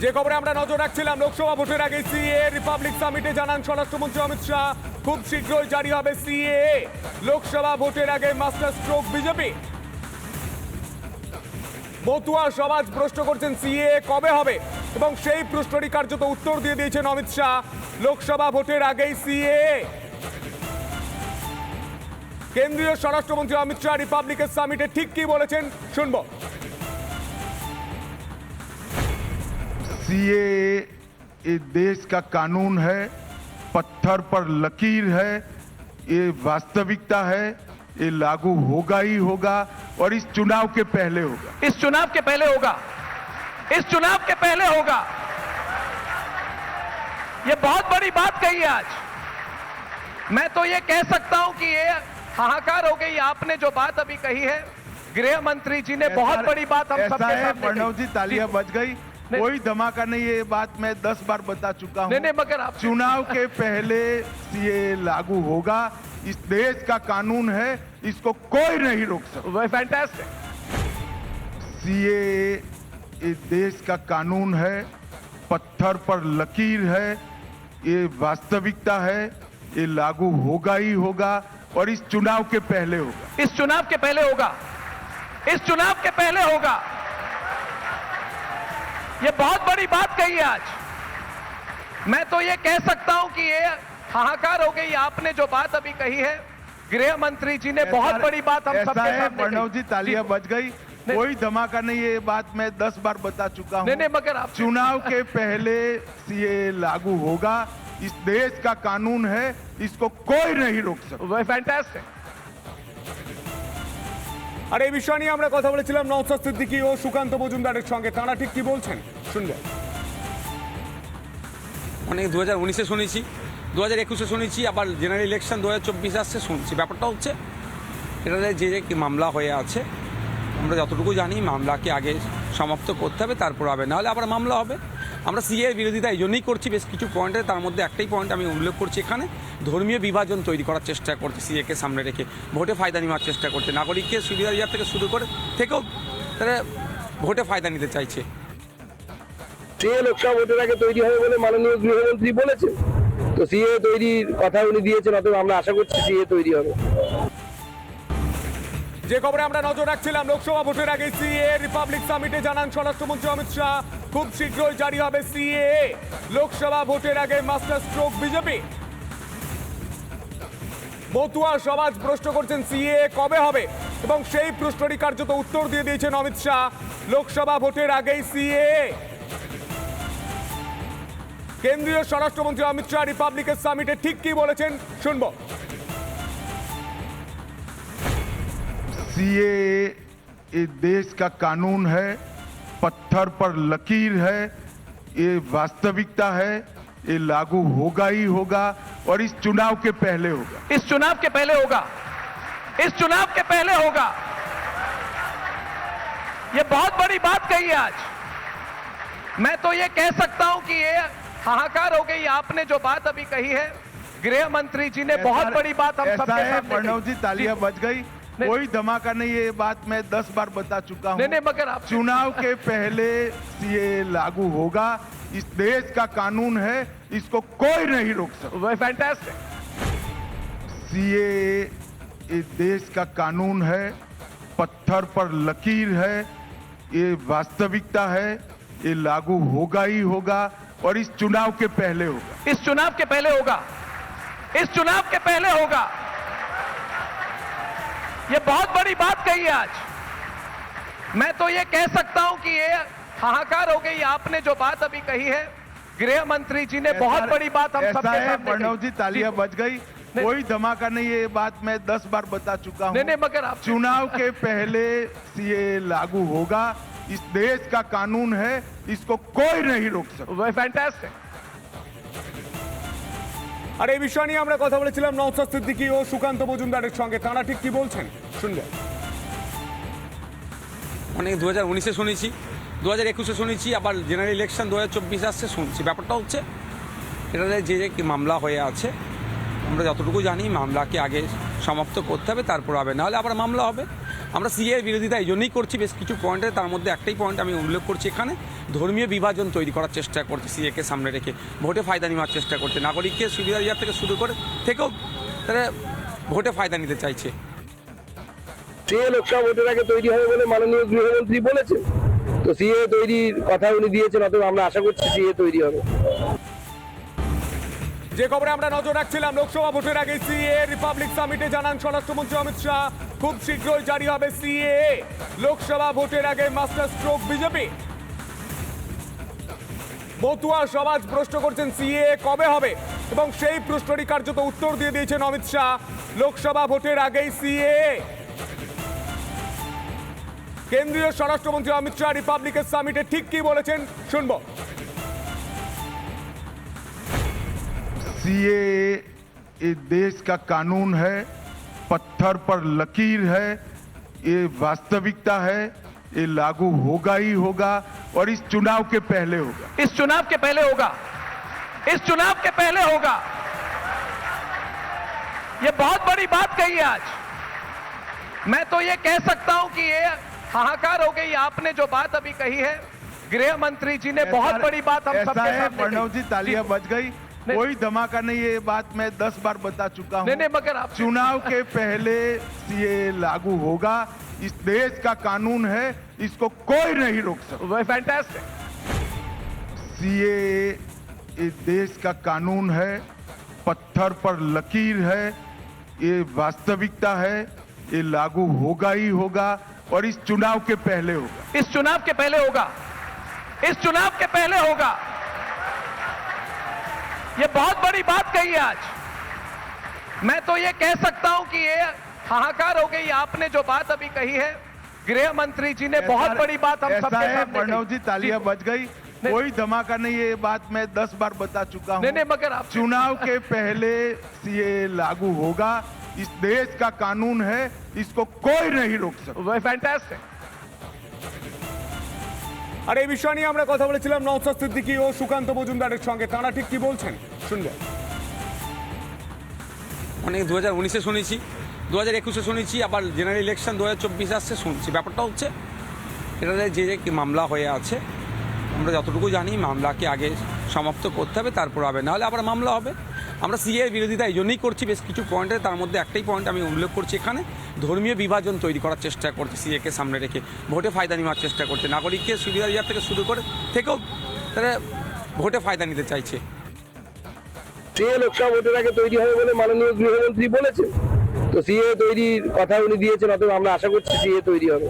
যে খবরে আমরা নজর রাখছিলাম, লোকসভা ভোটের আগে সিএ রিপাবলিক সামিটে জানান স্বরাষ্ট্রমন্ত্রী অমিত শাহ, খুব শীঘ্রই জারি হবে সিএ। লোকসভা ভোটের আগে মাস্টার স্ট্রোক বিজেপি। মতুয়া সমাজ প্রশ্ন করছেন সিএ কবে হবে, এবং সেই প্রশ্নটি কার্যত উত্তর দিয়ে দিয়েছেন অমিত শাহ, লোকসভা ভোটের আগেই সিএ। কেন্দ্রীয় স্বরাষ্ট্রমন্ত্রী অমিত শাহ রিপাবলিকের সামিটে ঠিক কি বলেছেন শুনবো। सीए ये देश का कानून है, पत्थर पर लकीर है, ये वास्तविकता है, ये लागू होगा ही होगा और इस चुनाव के पहले होगा। इस चुनाव के पहले होगा, इस चुनाव के पहले होगा। ये बहुत बड़ी बात कही है आज। मैं तो ये कह सकता हूं कि ये हाहाकार हो गई। आपने जो बात अभी कही है, गृह मंत्री जी ने बहुत बड़ी बात हम सबके सामने प्रणव जी, तालियां बज गई, कोई धमाका नहीं। ये बात मैं 10 बार बता चुका हूं। नहीं, मगर आप चुनाव के पहले सीए लागू होगा। इस देश का कानून है, इसको कोई नहीं रोक सकता। फैंटास्टिक। सीए ये देश का कानून है, पत्थर पर लकीर है, ये वास्तविकता है, ये लागू होगा ही होगा और इस चुनाव के पहले होगा। इस चुनाव के पहले होगा, इस चुनाव के पहले होगा। ये बहुत बड़ी बात कही है आज। मैं तो ये कह सकता हूं कि ये हाहाकार हो गई। आपने जो बात अभी कही है, गृह मंत्री जी ने बहुत बड़ी बात हम सबके सामने प्रणव जी, तालियां बज गई, कोई धमाका नहीं। ये बात मैं 10 बार बता चुका हूं। नहीं, मगर आप चुनाव के पहले सीए लागू होगा। इस देश का कानून है, इसको कोई नहीं रोक सकता। फैंटास्टिक। আর এই বিষয় নিয়ে আমরা কথা বলেছিলাম নওশাদ সিদ্দিকী ও সুকান্ত মজুমদারের সঙ্গে। তারা ঠিক কি বলছেন শুনবো। অনেক 2019-এ শুনেছি, 2021-এ শুনেছি, আবার জেনারেল ইলেকশন 2024 আসছে শুনছি। ব্যাপারটা হচ্ছে এটাতে যে যে মামলা হয়ে আছে, আমরা যতটুকু জানি মামলাকে আগে সমাপ্ত করতে হবে, তারপর হবে, নাহলে আবার মামলা হবে। আমরা সিএ বিরোধিতা এই জন্যই করছি বেশ কিছু পয়েন্টে। তার মধ্যে একটাই পয়েন্ট আমি উল্লেখ করছি, এখানে ধর্মীয় বিভাজন তৈরি করার চেষ্টা করছে সিএকে সামনে রেখে, ভোটে ফায়দা নেওয়ার চেষ্টা করছে, নাগরিককে সুবিধা দেওয়ার থেকে শুরু করে থেকেও তারা ভোটে ফায়দা নিতে চাইছে। সিএ লোকসভা ভোটের আগে তৈরি হবে বলে মাননীয় গৃহমন্ত্রী বলেছেন, তো সিএ তৈরির কথা উনি দিয়েছেন, অতএব আমরা আশা করছি সিএ তৈরি হবে। যে খবরে আমরা নজর রাখছিলাম, লোকসভা ভোটের আগে সিএ রিপাবলিক সামিটে জানান স্বরাষ্ট্রমন্ত্রী অমিত শাহ, খুব শীঘ্রই জারি হবে সিএ। লোকসভা ভোটের আগে মাস্টার স্ট্রোক বিজেপি। মতুয়া সমাজ প্রশ্ন করছেন সিএ কবে হবে, এবং সেই প্রশ্নটি কার্যত উত্তর দিয়ে দিয়েছেন অমিত শাহ, লোকসভা ভোটের আগেই সিএ। কেন্দ্রীয় স্বরাষ্ট্রমন্ত্রী অমিত শাহ রিপাবলিকের সামিটে ঠিক কি বলেছেন শুনবো। सीए ये देश का कानून है, पत्थर पर लकीर है, ये वास्तविकता है, ये लागू होगा ही होगा और इस चुनाव के पहले होगा। इस चुनाव के पहले होगा, इस चुनाव के पहले होगा। ये बहुत बड़ी बात कही है आज। मैं तो ये कह सकता हूं कि ये हाहाकार हो गई। आपने जो बात अभी कही है, गृह मंत्री जी ने बहुत बड़ी बात हम सबके सामने प्रणव जी, तालियां बज गई, कोई धमाका नहीं। ये बात मैं 10 बार बता चुका हूं। नहीं, मगर आप चुनाव के पहले सीए लागू होगा। इस देश का कानून है, इसको कोई नहीं रोक सकता। फैंटास्टिक। सीए ये देश का कानून है, पत्थर पर लकीर है, ये वास्तविकता है, ये लागू होगा ही होगा और इस चुनाव के पहले होगा। इस चुनाव के पहले होगा, इस चुनाव के पहले होगा। ये बहुत बड़ी बात कही है आज। मैं तो ये कह सकता हूं कि ये हाहाकार हो गई। आपने जो बात अभी कही है, गृह मंत्री जी ने बहुत बड़ी बात हम सबके सामने प्रणव जी, तालियां बज गई, कोई धमाका नहीं। ये बात मैं 10 बार बता चुका हूं। नहीं, मगर आप चुनाव के पहले सीए लागू होगा। इस देश का कानून है, इसको कोई नहीं रोक सकता। फैंटास्टिक। আর এই বিষয় নিয়ে আমরা কথা বলেছিলাম নওশাদ সিদ্দিকী ও সুকান্ত মজুমদারের সঙ্গে। তারা ঠিক কি বলছেন শুনবো। অনেক 2019-এ শুনেছি, 2021-এ শুনেছি, আবার জেনারেল ইলেকশন 2024 আসছে শুনছি। ব্যাপারটা হচ্ছে এটাতে যে যে মামলা হয়ে আছে, আমরা যতটুকু জানি মামলাকে আগে সমাপ্ত করতে হবে, তারপর হবে, নাহলে আবার মামলা হবে। আমরা সিএ বিরোধিতা এই জন্যই করছি বেশ কিছু পয়েন্টে, তার মধ্যে একটাই পয়েন্ট আমি উল্লেখ করছি এখানে, ধর্মীয় বিভাজন তৈরি করার চেষ্টা করছে সিএকে সামনে রেখে, ভোটে ফায়দা নেওয়ার চেষ্টা করছে, নাগরিককে সুবিধা দেওয়ার থেকে শুরু করে থেকেও তারা ভোটে ফায়দা নিতে চাইছে। সিএ লোকসভা ভোটের আগে তৈরি হবে বলে মাননীয় গৃহমন্ত্রী বলেছেন, তো সিএ তৈরির কথা উনি দিয়েছেন, অতএব আমরা আশা করছি সিএ তৈরি হবে। যে খবরে আমরা নজর রাখছিলাম, লোকসভা ভোটের আগে সিএ রিপাবলিক সামিটে জানান স্বরাষ্ট্রমন্ত্রী অমিত শাহ, খুব শীঘ্রই জারি হবে সিএ। লোকসভা ভোটের আগে মাস্টার স্ট্রোক বিজেপি। মতুয়া সমাজ প্রশ্ন করছেন সিএ কবে হবে, এবং সেই প্রশ্নটি কার্যত উত্তর দিয়ে দিয়েছেন অমিত শাহ, লোকসভা ভোটের আগেই সিএ। কেন্দ্রীয় স্বরাষ্ট্রমন্ত্রী অমিত শাহ রিপাবলিকের সামিটে ঠিক কি বলেছেন শুনবো। सीए ये देश का कानून है, पत्थर पर लकीर है, ये वास्तविकता है, ये लागू होगा ही होगा और इस चुनाव के पहले होगा। इस चुनाव के पहले होगा, इस चुनाव के पहले होगा। ये बहुत बड़ी बात कही है आज। मैं तो ये कह सकता हूं कि ये हाहाकार हो गई। आपने जो बात अभी कही है, गृह मंत्री जी ने बहुत बड़ी बात हम ऐसा सबके है सामने प्रणव कही। जी, तालियां बज गई, नहीं। कोई धमाका नहीं, ये बात मैं 10 बार बता चुका हूं। नहीं, मगर आप चुनाव के पहले ये लागू होगा, इस देश का कानून है, इसको कोई नहीं रोक सकता। फैंटास्टिक। सीए ये देश का कानून है, पत्थर पर लकीर है, ये वास्तविकता है, ये लागू होगा ही होगा और इस चुनाव के पहले होगा। इस चुनाव के पहले होगा, इस चुनाव के पहले होगा। ये बहुत बड़ी बात कही है आज। मैं तो ये कह सकता हूं कि ये हाहाकार हो गई। आपने जो बात अभी कही है, गृह मंत्री जी ने बहुत बड़ी बात हम ऐसा सबके है सामने प्रणव जी, कही। तालियां बज गई, नहीं। कोई धमाका नहीं, ये बात मैं 10 बार बता चुका हूं। नहीं, मगर आप चुनाव के पहले ये लागू होगा, इस देश का कानून है, इसको कोई नहीं रोक सकता। फैंटास्टिक। আর এই বিষয় নিয়ে আমরা কথা বলেছিলাম নওশাদ সিদ্দিকী ও সুকান্ত মজুমদারের সঙ্গে, তারা ঠিক কি বলছেন শুনবো। অনেক 2019-এ শুনেছি, 2021-এ শুনেছি, আবার জেনারেল ইলেকশন 2024 আসছে শুনছি। ব্যাপারটা হচ্ছে এটাতে যে যে মামলা হয়ে আছে, আমরা যতটুকু জানি মামলাকে আগে সমাপ্ত করতে হবে, তারপর হবে, নাহলে আবার মামলা হবে। আমরা সিএ বিরোধিতা এই জন্যই করছি বেশ কিছু পয়েন্টে, তার মধ্যে একটাই পয়েন্ট আমি উল্লেখ করছি এখানে, ধর্মীয় বিভাজন তৈরি করার চেষ্টা করছে সিএকে সামনে রেখে, ভোটে ফায়দা নেওয়ার চেষ্টা করছে, নাগরিককে সুবিধা দেওয়ার থেকে শুরু করে থেকেও তারা ভোটে ফায়দা নিতে চাইছে। সিএ লোকসভা ভোটের আগে তৈরি হবে বলে মাননীয় গৃহমন্ত্রী বলেছেন, তো সিএ তৈরির কথা উনি দিয়েছেন, অতএব আমরা আশা করছি সিএ তৈরি হবে।